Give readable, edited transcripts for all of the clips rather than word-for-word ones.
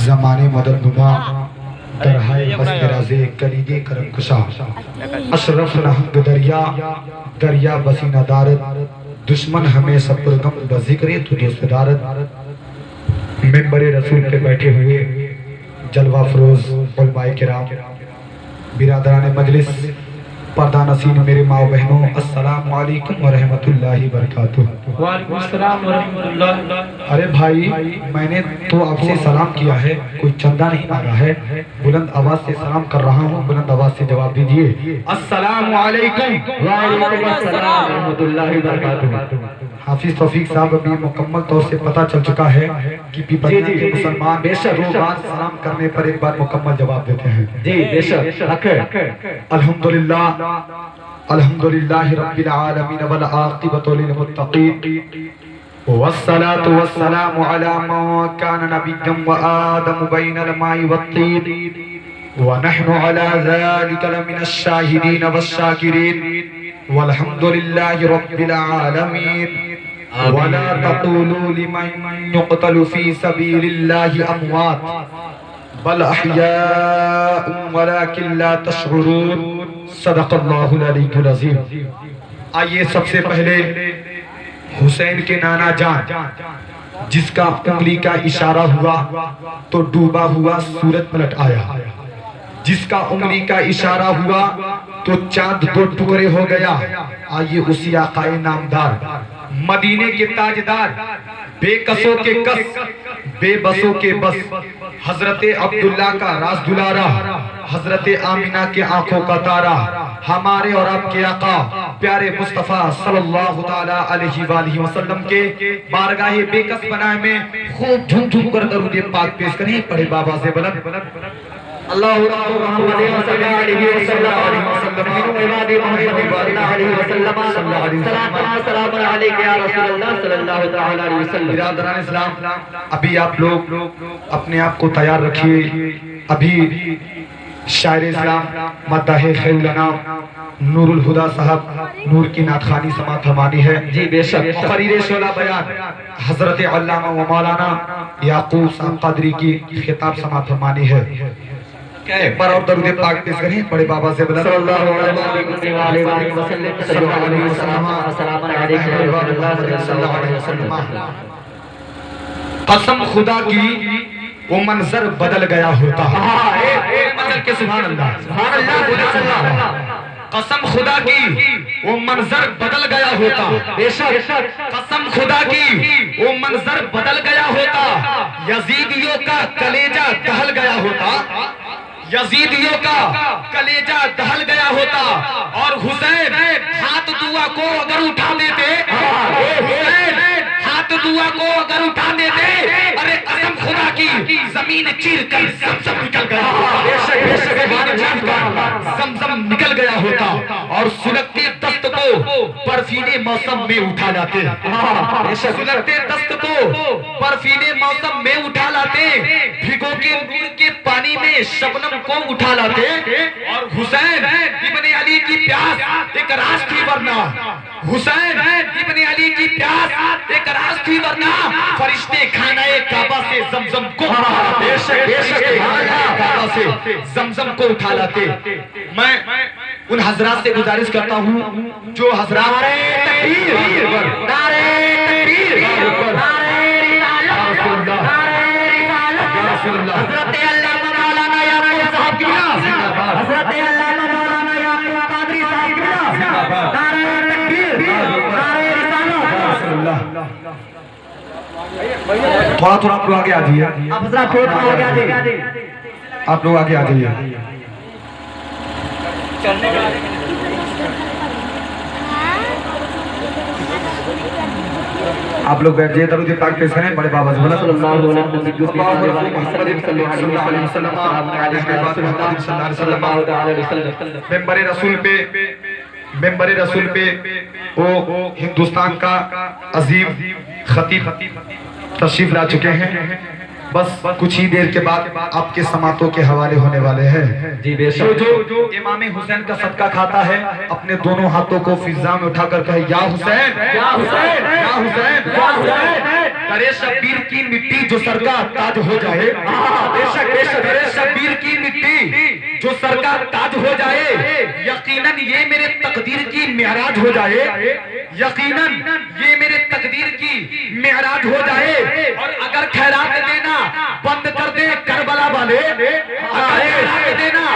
زمانے مدد نما درہائے بست رازے کلیدے کرم کشا اشرف نہنگ دریا دریا بسی ندارت دشمن ہمیں سپرگم بذکر تو دوست دارت ممبر رسول پہ بیٹھے ہوئے جلوہ فروز علماء کرام برادران مجلس پردہ نسین میرے ماں و بہنوں السلام علیکم ورحمت اللہ وبرکاتہ۔ وعلیکم السلام ورحمت اللہ۔ ارے بھائی میں نے تو آپ سے سلام کیا ہے، کوئی چندہ نہیں مانگا ہے، بلند آواز سے سلام کر رہا ہوں، بلند آواز سے جواب دیجئے السلام علیکم وعلیکم السلام ورحمت اللہ وبرکاتہ۔ حافظ توفیق صاحب ابھی مکمل طور سے پتہ چل چکا ہے کہ پیپریا کے مسلمان دو بار سلام کرنے پر ایک بار مکمل جواب دیتے ہیں۔ جی بے شک الحمدللہ الحمدللہ رب العالمین والعاقبۃ للمتقین والصلاة والسلام علی من کان نبیا وآدم بین الماء والطین ونحن علی ذلک لمن الشاہدین والشاکرین والحمدللہ رب العالمین ولا تقولوا لمن يقتل في سبيل الله اموات بل احياء ولكن لا تشعرون صدق اللہ العلی العظیم۔ آئیے سب سے پہلے حسین کے نانا جان جس کا انگلی کا اشارہ ہوا تو ڈوبا ہوا سورج پلٹ آیا، جس کا انگلی کا اشارہ ہوا تو چاند دو ٹکڑے ہو گیا۔ آئیے اسی آقا نامدار مدینے کے تاجدار بے قصوں کے قص بے بسوں کے بس حضرت عبداللہ کا راز دلارا حضرت آمینہ کے آنکھوں کا تارا ہمارے اور آپ کے آقا پیارے مصطفیٰ صلی اللہ تعالیٰ علیہ وآلہ وسلم کے بارگاہ بے قص بنائے میں خوب جھوم جھوم کر درود پاک پیش کریں، پڑھے بابا سے بلند اللہ محمد صلی اللہ علیہ وسلم عباد محمد علیہ وسلم سلام علیکم یا رسول اللہ صلی اللہ علیہ وسلم۔ برادران اسلام ابھی آپ لوگ اپنے آپ کو تیار رکھیے، ابھی شاعر اسلام مداح خیر الانام نور الہدا صاحب نور کی نعت خوانی سماعت فرمانی ہے۔ جی بے شک تقریر شعلہ بیان حضرت علامہ و مولانا یعقوب صاحب قادری کی خطاب سماعت فرمانی ہے۔ ایک بار اور درود پاک پیش کریں، بڑے بابا سے بلند صلی اللہ علیہ وسلم السلام علیکم یا رسول اللہ صلی اللہ علیہ وسلم۔ قسم خدا کی وہ منظر بدل گیا ہوتا، منظر کے سبحان اللہ سبحان اللہ، قسم خدا کی وہ منظر بدل گیا ہوتا، بے شک قسم خدا کی وہ منظر بدل گیا ہوتا، یزیدیوں کا کلیجہ دہل گیا ہوتا، یزیدیوں کا کلیجہ دہل گیا ہوتا، اور حسین ہاتھ دعا کو اگر اٹھا دیتے، حسین ہاتھ دعا کو اگر اٹھا دیتے، ارے قسم خدا کی زمین چیر کر زمزم نکل گیا ہوتا، زمزم نکل گیا ہوتا، اور سلگتے دست کو برفیلے موسم میں اٹھا لاتے، سلگتے دست کو برفیلے موسم میں اٹھا لاتے، بھگو کے نور کے پانی میں شبنم کو اٹھا لاتے، اور حسین ابن علی کی پیاس ایک راز تھی ورنہ، حسین ابن علی کی پیاس ایک راز تھی ورنہ، فرشتے خانہ کعبہ سے زمزم کو زمزم کو اٹھا لاتے۔ میں ان حضرات سے گزارش کرتا ہوں جو حضرات حضرت علامہ مولانا یعقوب صاحب کی حضرت علامہ مولانا یعقوب قادری صاحب کی نعرہ تکبیر نعرہ رسالت۔ تھوڑا تھوڑا آپ لوگ آگے آ جائیے، آپ لوگ آگے آ جائیے۔ آپ لوگ بیٹھ جائیے، درود پاک پیش کریں، بڑے بابا سے بلند صلی اللہ علیہ وسلم۔ ممبر رسول پہ وہ ہندوستان کا عظیم خطیب تشریف لا چکے ہیں، بس کچھ ہی دیر کے بعد آپ کے سماعتوں کے حوالے ہونے والے ہیں۔ جی بے شک جو امام حسین کا صدقہ کھاتا ہے اپنے دونوں ہاتھوں کو فضا میں اٹھا کر کہے یا حسین یا حسین یا حسین یا حسین، کرے شبیر کی مٹی جو سر کا تاج ہو جائے، میرے شبیر کی مٹی جو سر کا تاج ہو جائے، یقیناً یہ میرے تقدیر کی معراج ہو جائے، یقیناً یہ میرے تقدیر کی معراج ہو جائے۔ اور اگر خیرات دینا بند کر دے کربلا والے، اگر خیرات دینا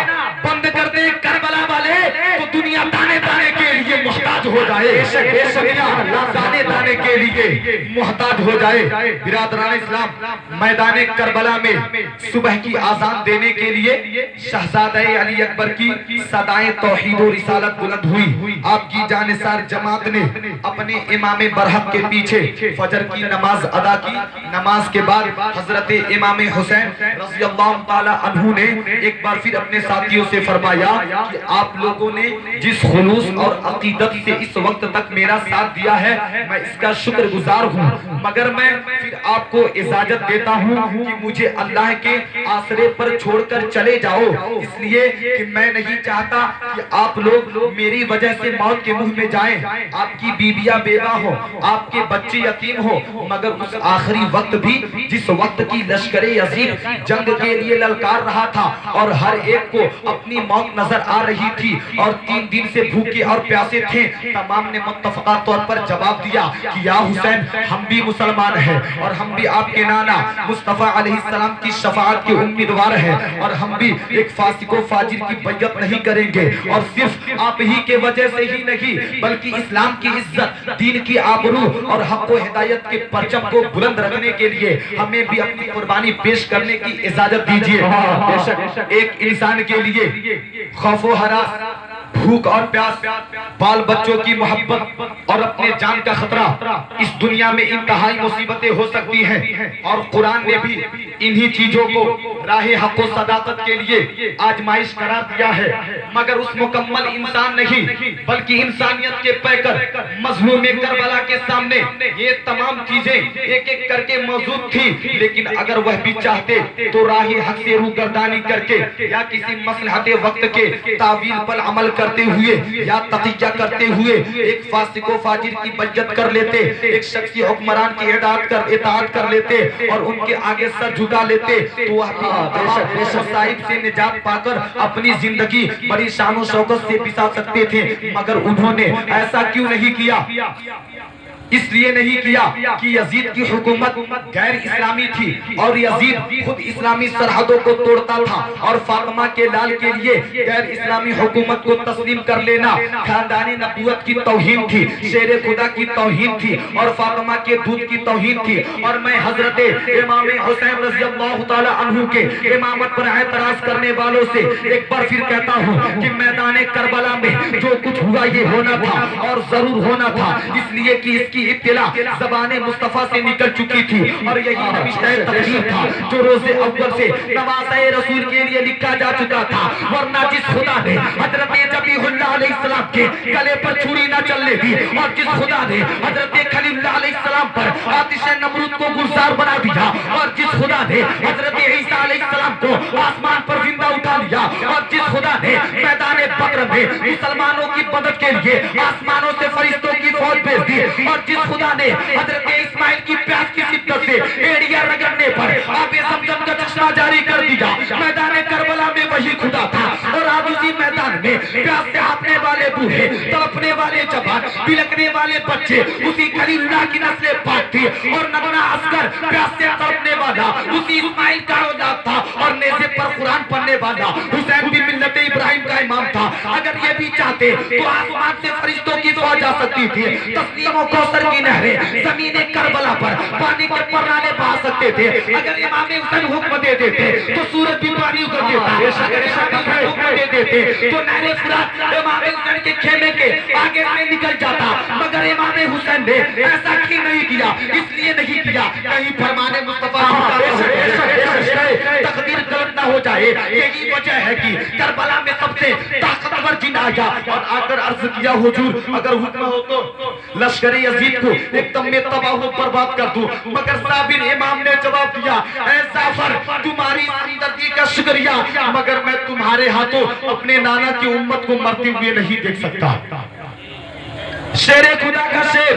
بند کر دے کربلا والے، تو دنیا دانے دانے کے لیے محتاج ہو جائے، دنیا دانے دانے کے لیے محتاج ہو جائے۔ برادران اسلام، میدان کربلا میں صبح کی آذان دینے کے لیے شہزادہ علی اکبر کی صدائیں توحید و رسالت بلند ہوئی۔ آپ کی جانثار جماعت نے اپنے امام برحق کے پیچھے فجر کی نماز ادا کی۔ نماز کے بعد حضرت امام حسین رضی اللہ تعالی عنہ نے ایک بار پھر اپنے ساتھیوں سے فرمایا کہ آپ لوگوں نے جس خلوص اور عقیدت سے اس وقت تک میرا ساتھ دیا ہے، میں اس کا شکر گزار ہوں، مگر میں پھر آپ کو اجازت دیتا ہوں کہ مجھے اللہ کے آسرے پر چھوڑ کر چلے جاؤ، اس لیے کہ میں نہیں چاہتا کہ آپ لوگ میری وجہ سے موت کے منہ میں جائیں، آپ کی بیویاں بیوہ ہو، آپ کے بچے یتیم ہو۔ مگر اس آخری وقت بھی جس وقت کی لشکر یزید جنگ کے لیے للکار رہا تھا اور ہر ایک کو اپنی موت نظر آ رہی تھی اور 3 دن سے بھوکے اور پیاسے تھے، تمام نے متفقہ طور پر جواب دیا کہ یا حسین، ہم بھی مسلمان ہیں اور ہم بھی آپ کے نانا مصطفیٰ علیہ السلام کی شفاعت کے امیدوار ہیں، اور ہم بھی ایک فاسق و فاجر کی بیعت نہیں کریں گے، اور صرف آپ ہی کے وجہ سے ہی نہیں بلکہ اسلام کی عزت، دین کی آبرو اور حق و ہدایت کے پرچم کو بلند رکھنے کے لیے ہمیں بھی اپنی قربانی پیش کرنے کی اجازت دیجیے۔ بے شک ایک انسان کے لیے خوف و ہراس، بھوک اور پیاس، بال بچوں کی محبت اور اپنے جان کا خطرہ اس دنیا میں انتہائی مصیبتیں ہو سکتی ہیں، اور قرآن نے بھی انہی چیزوں کو راہ حق و صداقت کے لیے آزمائش قرار دیا ہے، مگر اس مکمل انسان نہیں بلکہ انسانیت کے پیکر مظلوم کربلا کے سامنے یہ تمام چیزیں ایک ایک کر کے موجود تھی، لیکن اگر وہ بھی چاہتے تو راہ حق سے روگردانی کر کے یا کسی مصلحت وقت کے تعویل پر عمل کرتے ہوئے یا تقیہ کرتے ہوئے ایک فاسق و فاجر کی بیعت کر لیتے، ایک شخصی حکمران کی اطاعت کر لیتے اور ان کے آگے سر جھکا لیتے، تو وہ مصائب سے نجات پا کر اپنی زندگی بڑی شان و شوکت سے بسا سکتے تھے، مگر انہوں نے ایسا کیوں نہیں کیا؟ اس لیے نہیں کیا کہ یزید کی حکومت غیر اسلامی تھی اور یزید خود اسلامی سرحدوں کو توڑتا تھا، اور فاطمہ کے لال کے لیے غیر اسلامی حکومت کو تسلیم کر لینا خاندانی نبوت کی توہین تھی، شیر خدا کی توہین تھی اور فاطمہ کے دودھ کی توہین تھی۔ اور میں حضرت امام حسین رضی اللہ تعالی عنہ کے امامت پر اعتراض کرنے والوں سے ایک بار پھر کہتا ہوں کہ میدان کربلا میں جو کچھ ہوا یہ ہونا تھا اور ضرور ہونا تھا، اس لیے کہ اس کی ابتلا زبان مصطفیٰ سے نکل چکی تھی، اور یہی نوشتہ تقریر تھا جو روز اول سے نوازہ رسول کے لیے لکھا جا چکا تھا، ورنہ جس خدا نے حضرت ذبیح اللہ علیہ السلام کے گلے پر چھری نہ چلنے دی، اور جس خدا نے حضرت خلیل اللہ علیہ السلام پر آتش نمرود کو گلزار بنا دیا، اور جس خدا نے حضرت عیسیٰ علیہ السلام کو آسمان پر زندہ اٹھا لیا، اور جس خدا نے میدان بدر میں مسلمانوں کی مدد کے لیے آسمانوں سے فرشتوں کی فوج بھیج دی، اور جس خدا نے حضرت اسماعیل کی پیاس کی شدت سے ایڑیاں رگڑنے پر آب زمزم کا چشمہ جاری کر دیا، میدان کربلا میں وہی خدا تھا، اور آج اسی میدان میں پیاس سے ہانپنے والے بوڑھے، تڑپنے والے جوان، بلکنے والے بچے اسی خلیل اللہ کی نسل پاک تھی، اور نگنا عسکر پیاس سے تڑپنے والا اسی اسماعیل کا اولاد تھا، اور نیزے پر قرآن پڑھنے والا حسین بھی ملت ابراہیم کا امام تھا۔ اگر یہ بھی چاہتے تو آسمان سے فرشتوں کی فوج آ سکتی تھی، تسلیم و کوثر کی نہریں زمین کربلا پر پانی کے پرانے بہا سکتے تھے، اگر امام حسین حکم دے دیتے تو سورج بھی پانی اگل دیتا، اگر امام حکم دے دیتے تو نہر فرات امام حسین کے خیمے کے آگے سے نکل جاتا، مگر امام حسین نے ایسا کیوں نہیں کیا؟ اس لیے نہیں کیا کہیں فرمان مصطفیٰ تقدیر غلط نہ ہو جائے۔ یہی وجہ ہے کہ کربلا میں سب سے طاقتور جن آیا اور آ کر عرض کیا حضور اگر حکم ہو تو لشکر یزید کو ایک دم میں تباہ و برباد کر دوں، مگر صابر امام نے جواب دیا اے جعفر تمہاری ہمدردی کا شکریہ، مگر میں تمہارے ہاتھوں اپنے نانا کی امت کو مرتے ہوئے نہیں دیکھ سکتا۔ شیر خدا کا شیر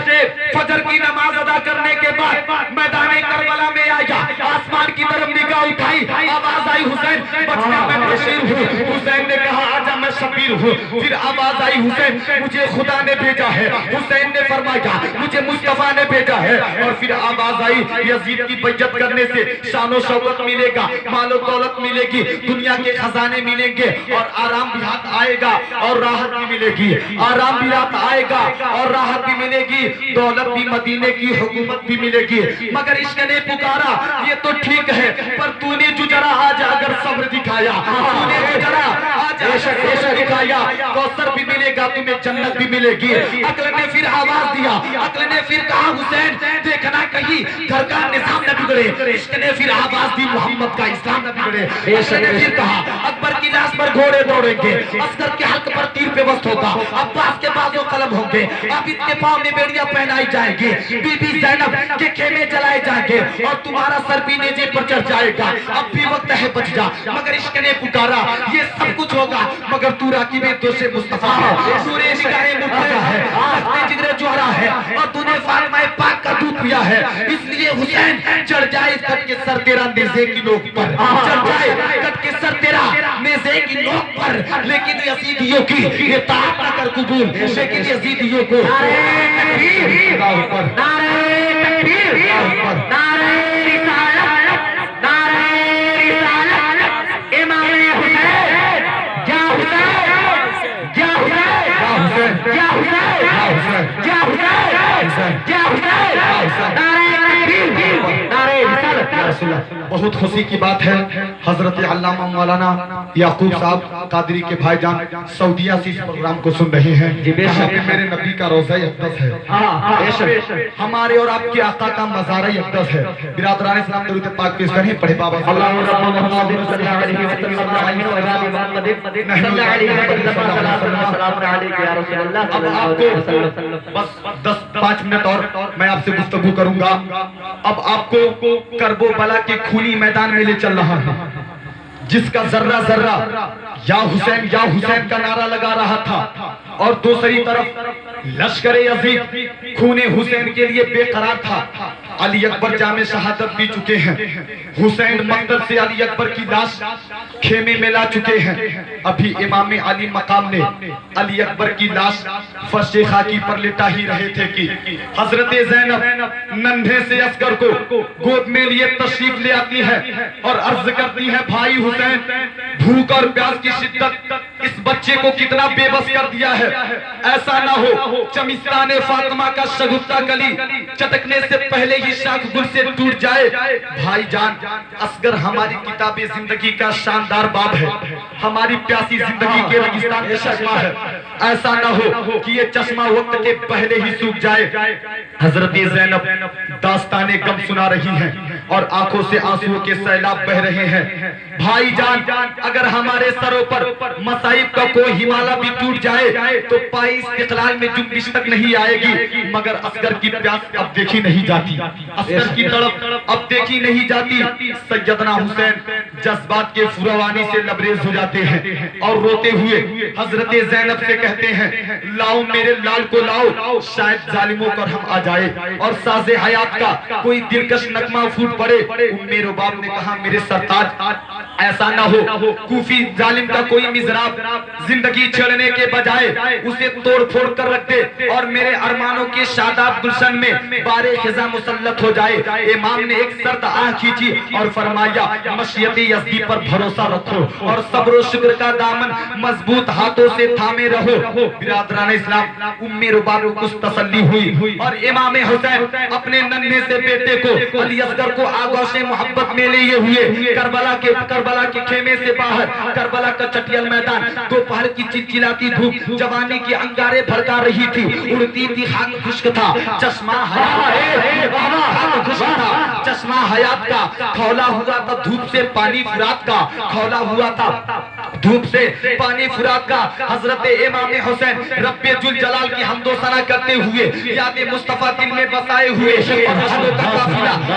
فجر کی نماز ادا کرنے کے بعد میدان کربلا میں آیا، آسمان کی طرف نگاہ اٹھائی، آواز حسین بچنا میں بشیر ہوں. حسین نے کہا آجا میں شبیر ہوں. پھر آواز آئی حسین مجھے خدا نے بھیجا ہے. حسین نے فرمایا مجھے مصطفیٰ نے بھیجا ہے. اور پھر آواز آئی یزید کی بیعت کرنے سے شان و شوکت ملے گا, مال و دولت ملے گی, دنیا کے خزانے ملیں گے, اور آرام بھی ہاتھ آئے گا اور راحت بھی ملے گی. آرام بھی ہاتھ آئے گا اور راحت بھی ملے گی, دولت بھی, مدینے کی حکومت بھی ملے گی. مگر عشق نے پکارا یہ تو ٹھیک ہے پر تو نے جو ذرا آج اگر صبر دکھایا, تو نے جو ذرا آج اگر صبر دکھایا, کوثر بھی ملے گا تمہیں, جنت بھی ملے گی. عقل نے پھر آواز دیا, عقل نے پھر کہا حسین دیکھنا کہیں گھر کا نظام نہ بگڑے. عشق نے پھر آواز دی محمد کا اسلام نہ بگڑے. عشق نے پھر کہا اکبر کی لاش پر گھوڑے دوڑیں گے, اصغر کے حلق پر تیر پیوست ہوگا, عباس کے بازو قلم ہوں گے, عابد کے پاؤں میں بیڑیاں پہنائی جائیں گی, بی بی زینب کے خیمے جلائے جائیں گے, اور تمہارا سر بھی نیزے پر چڑھ جائے گا. اب بھی وقت ہے بچ جا. مگر عشق نے پکارا یہ سب کچھ ہوگا مگر تو راکب دوش مصطفیٰ ہے, سورہ نگاہ مرتضیٰ ہے, تخت جگر جوہرا ہے, اور تو نے فاطمہ پاک کا دودھ پیا ہے. اس لیے حسین چڑھ جائے کٹ کے سر تیرا نیزے کی نوک پر, چڑھ جائے کٹ کے سر تیرا نیزے کی نوک پر. لیکن یزیدیوں کی اطاعت نہ کر قبول, لیکن یزیدیوں کو بہت خوشی کی بات ہے حضرت علامہ مولانا یعقوب صاحب قادری کے بھائی جان سعودیہ سے اس پروگرام کو سن رہے ہیں. یہاں پہ میرے نبی کا روضہ اقدس ہے, ہمارے اور آپ کے آقا کا مزار اقدس ہے. برادران اسلام درود پاک پیش کریں, پڑھے بابا اللہم رب محمد صلی اللہ علیہ وسلم السلام علیکم یا رسول اللہ صلی اللہ علیہ وسلم. بس 10-5 منٹ اور میں آپ سے گفتگو کروں گا. اب آپ کو کرب و بلا کے خونی میدان میں لے چل رہا ہے, جس کا ذرہ ذرہ یا حسین کا نعرہ لگا رہا تھا, اور دوسری طرف لشکر یزید خون حسین کے لیے بے قرار تھا. علی اکبر جام شہادت بھی چکے ہیں, حسین مقتل سے علی اکبر کی لاش خیمے میں لا چکے ہیں. ابھی امام علی مقام نے علی اکبر کی لاش فرش خاکی پر لٹا ہی رہے تھے کہ حضرت زینب ننھے سے اصغر کو گود میں لیے تشریف لے آتی ہے اور عرض کرتی ہے بھائی حسین, بھوک اور پیاس کی شدت اس بچے کو کتنا بے بس کر دیا ہے. ایسا نہ ہو چمستان فاطمہ کا شگفتہ کلی چٹکنے سے پہلے ہی شاخ گل سے ٹوٹ جائے. بھائی جان اصغر ہماری کتاب زندگی کا شاندار باب ہے, ہماری پیاسی زندگی کے ریگستان کا چشمہ ہے. ایسا نہ ہو کہ یہ چشمہ وقت کے پہلے ہی سوکھ جائے. حضرت زینب داستان غم سنا رہی ہیں اور آنکھوں سے آنسو کے سیلاب بہ رہے ہیں. بھائی جان اگر ہمارے سروں پر مصائب کا کوئی ہمالہ بھی ٹوٹ جائے تو پائی استقلال میں جنبش تک نہیں آئے گی. مگر اصغر کی پیاس اب دیکھی نہیں جاتی, اصغر کی تڑپ اب دیکھی نہیں جاتی. سیدنا حسین جذبات کے فروانی سے لبریز ہو جاتے ہیں اور روتے ہوئے حضرت زینب سے کہتے ہیں لاؤ میرے لال کو لاؤ, شاید ظالموں پر ہم آ جائے اور ساز حیات کا کوئی دلکش نغمہ پھوٹ پڑے. رباب نے کہا میرے سرتاج ایسا نہ ہو کوفی ظالم کا کوئی مزراب زندگی چھڑنے کے بجائے اسے توڑ پھوڑ کر رکھ دے اور میرے ارمانوں کے شاداب گلشن میں بارے خزاں مسلط ہو جائے. امام نے ایک سرد آہ کھینچی اور فرمایا مشیت یزدی پر بھروسہ رکھو اور صبر و شکر کا دامن مضبوط ہاتھوں سے تھامے رہو. برادران اسلام رباب کو کچھ تسلی ہوئی اور امام حسین اپنے ننھے سے بیٹے کو علی اصغر کو آغوش محبت میں لیے ہوئے کربلا کے خیمے سے باہر, کربلا کا چٹیل میدان, دوپہر کی چلچلاتی دھوپ جوانی کی انگارے بھڑکا رہی تھی, اڑتی تھی خاک خشک تھا, چشمہ حیات کا کھولا ہوا تھا دھوپ سے پانی فرات کا, کھولا ہوا تھا دھوپ سے پانی فرات کا. حضرت امام حسین رب ذوالجلال کی حمد و ثنا کرتے ہوئے یاد مصطفیٰ دل میں بسائے ہوئے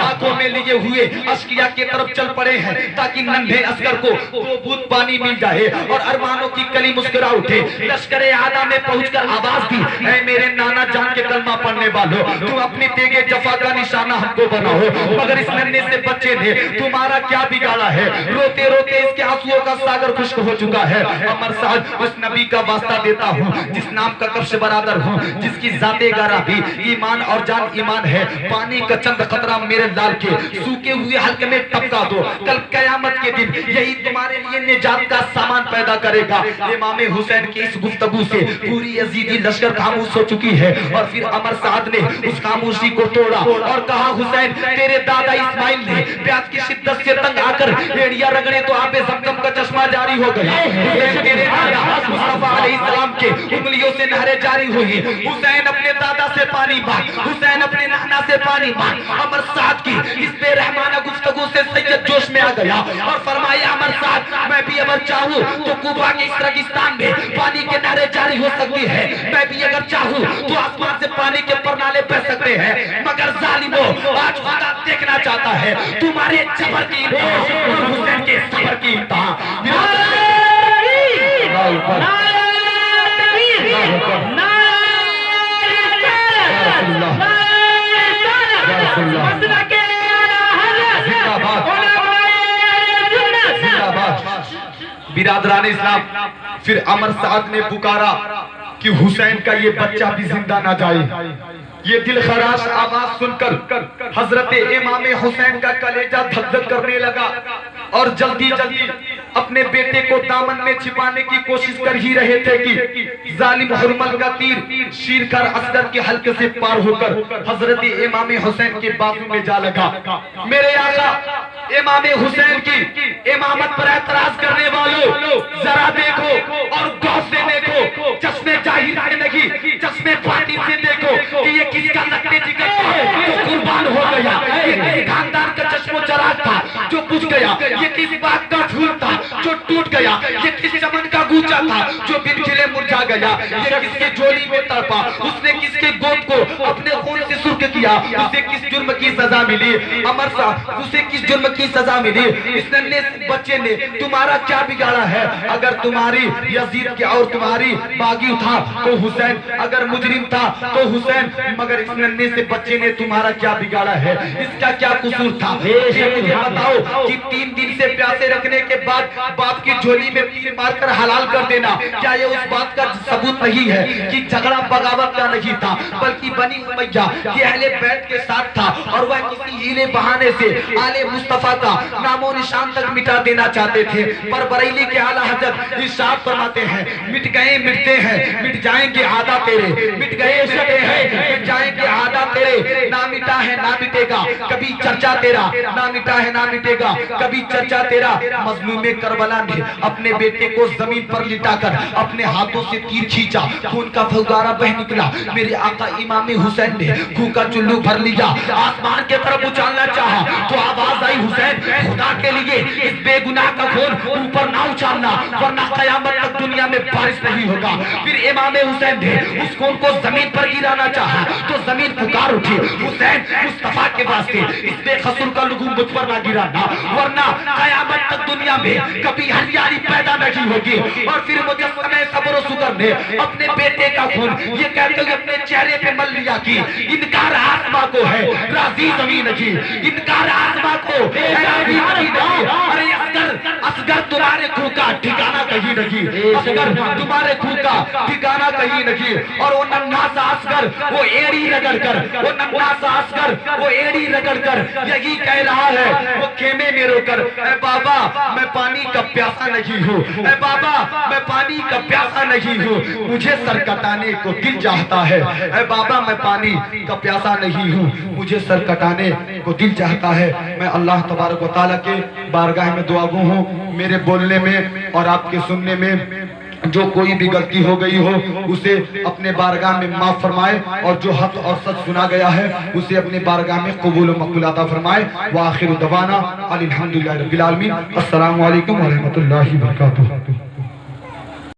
آنکھوں میں لیے ہوئے اشقیاء کی طرف چل پڑے ہیں تاکہ ننھے دے عسکر کو 2 بوند پانی مل جائے اور ارمانوں کی کلی مسکرا اٹھے۔ لشکر اعلیٰ میں پہنچ کر آواز دی، اے میرے نانا جان کے کلمہ پڑھنے والوں، تم اپنی تیغ جفا کا نشانہ ہم کو بناؤ، مگر اس ننھے سے بچے نے تمہارا کیا بگاڑا ہے؟ روتے روتے اس کے آنسوؤں کا ساگر خشک ہو چکا ہے۔ عمر سعد اس نبی کا واسطہ دیتا ہوں جس نام کا کفش برادر ہوں، جس کی ذات گارہ بھی ایمان اور جان ایمان ہے، پانی کا چند قطرہ میرے لال کے سوکے ہوئے حلق میں ٹپکا دو، کل قیامت کے دن یہی تمہارے لیے نجات کا سامان پیدا کرے گا۔ امام حسین کی اس گفتگو سے پوری یزیدی لشکر خاموش ہو چکی ہے، اور پھر عمر سعد نے اس خاموشی کو توڑا اور کہا، حسین تیرے دادا اسماعیل نے پیاس کی شدت سے تنگ آ کر ایڑیاں رگڑے تو آب زمزم کا چشمہ جاری ہو گیا۔ حسین تیرے دادا مصطفیٰ علیہ السلام کے انگلیوں سے نہریں جاری ہوئی۔ حسین اپنے دادا سے پانی مانگ، حسین اپنے نانا سے پانی مانگ۔ عمر سعد کی اس بے رحمانہ گفتگو سے سید جوش میں آ گیا اور فرمایا، عمر سعد میں بھی اگر چاہوں تو کوبا کے اس ریگستان میں پانی کے نہریں جاری ہو سکتی ہے، میں بھی اگر چاہوں تو آسمان سے پانی کے پرنالے بہ سکتے ہیں، مگر ظالموں آج خدا دیکھنا چاہتا ہے تمہارے جبر کی انتہا اور حسین کے صبر کی انتہا۔ برادران اسلام، پھر عمر سعد نے پکارا کہ حسین کا یہ بچہ بھی زندہ نہ جائے۔ یہ دل خراش آواز سن کر حضرت امام حسین کا کلیجہ دھک دھک کرنے لگا اور جلدی جلدی اپنے بیٹے کو دامن میں چھپانے کی کوشش کر ہی رہے تھے کہ ظالم حرمل کا تیر شیرکار اصغر کے حلقے سے پار ہو کر حضرت امام حسین کے بازو میں جا لگا۔ میرے آقا امام حسین کی امامت پر اعتراض کرنے والوں ذرا دیکھو اور غور سے دیکھو، چشمے ظاہر سے نہیں چشمے باطن سے دیکھو کہ یہ کس کا لگتے جگر تھا جو قربان ہو گیا، یہ کس خاندان کا چشم و چراغ تھا جو بجھ گیا، یہ کس بات کا پھول تھا جو ٹوٹ گیا، یہ کس چمن کا گوچا تھا جو بن کھلے مرجھا گیا، یہ کس کے جولی میں تڑپا، اس نے کس کے گود کو اپنے خون سے سرخ کیا، اسے کس جرم کی سزا ملی؟ عمر صاحب اسے کس جرم کی سزا ملی؟ اس ننھے بچے نے تمہارا کیا بگاڑا ہے؟ اگر تمہاری یزید کے اور تمہاری باغی تھا تو حسین، اگر مجرم تھا تو حسین، مگر اس ننھے سے بچے نے تمہارا کیا بگاڑا ہے؟ اس کا کیا قصور تھا؟ مجھے بتاؤ کہ 3 دن سے پیاسے رکھنے کے بعد باپ کی جھولی میں تیر مار کر حلال کر دینا، کیا یہ اس بات کا ثبوت نہیں ہے کہ جھگڑا بغاوت کا نہیں تھا بلکہ بنی امیہ کے اہل بیت کے ساتھ تھا اور وہ کسی ہیلے بہانے سے آل مصطفیٰ کا نام و نشان تک مٹا دینا چاہتے تھے؟ پر بریلی کے اعلیٰ حضرت ارشاد فرماتے ہیں، مٹ گئے مٹتے ہیں، مٹ جائیں گے عادہ تیرے، مٹ گئے مٹتے ہیں، مٹ جائیں گے عادہ تیرے، نہ مٹا ہے نہ مٹے گا کبھی چرچا تیرا، نہ مٹا ہے نہ مٹے گا کبھی چرچا تیرا۔ مظلوم کربلا نے اپنے بیٹے کو زمین پر لٹا کر اپنے ہاتھوں سے تیر کھینچا، خون کا فوارہ بہ نکلا، میرے آقا امام حسین نے خون کا چلو بھر لیا، آسمان کے طرف اچھالنا چاہا تو آواز آئی، حسین خدا کے لیے اس بے گناہ کا خون اوپر نہ اچھالنا ورنہ قیامت تک دنیا میں بارش نہیں ہوگا۔ پھر امام حسین نے اس خون کو زمین پر گرانا چاہا تو زمین پکار اٹھی، حسین مصطفیٰ کے واسطے اس بے قصور کا لگوم مجھ پر نہ گرانا ورنہ قیامت تک دنیا میں کبھی ہریالی پیدا نہیں ہوگی۔ اور پھر مجسمہ صبر و شکر نے اپنے بیٹے کا خون یہ کہتے ہوئے اپنے چہرے پہ مل لیا کہ انکار آسما کو ہے راضی زمین کی، انکار آسما کو ہے راضی زمین کی۔ ارے اصغر تمہارے خون کا ٹھکانہ کہیں نہیں، اصغر تمہارے خون کا ٹھکانہ کہیں نہیں۔ اور وہ ننھا سا اصغر وہ ایڑی رگڑ کر، وہ ننھا سا اصغر وہ ایڑی رگڑ کر یہی کہہ رہا ہے وہ خیمے میں رو کر، اے بابا میں پانی کا پیاسا نہیں ہوں، اے بابا میں پانی کا پیاسا نہیں ہوں، مجھے سر کٹانے کو دل چاہتا ہے، اے بابا میں پانی کا پیاسا نہیں ہوں، مجھے سر کٹانے کو دل چاہتا ہے۔ میں اللہ تبارک و تعالیٰ کے بارگاہ میں دعا گو ہوں، میرے بولنے میں اور آپ کے سننے میں جو کوئی بھی غلطی ہو گئی ہو اسے اپنے بارگاہ میں معاف فرمائے، اور جو حق اور سچ سنا گیا ہے اسے اپنے بارگاہ میں قبول و مقبول عطا فرمائے۔ وآخر دعوانا الحمدللہ رب العالمین۔ السلام علیکم ورحمۃ اللہ وبرکاتہ۔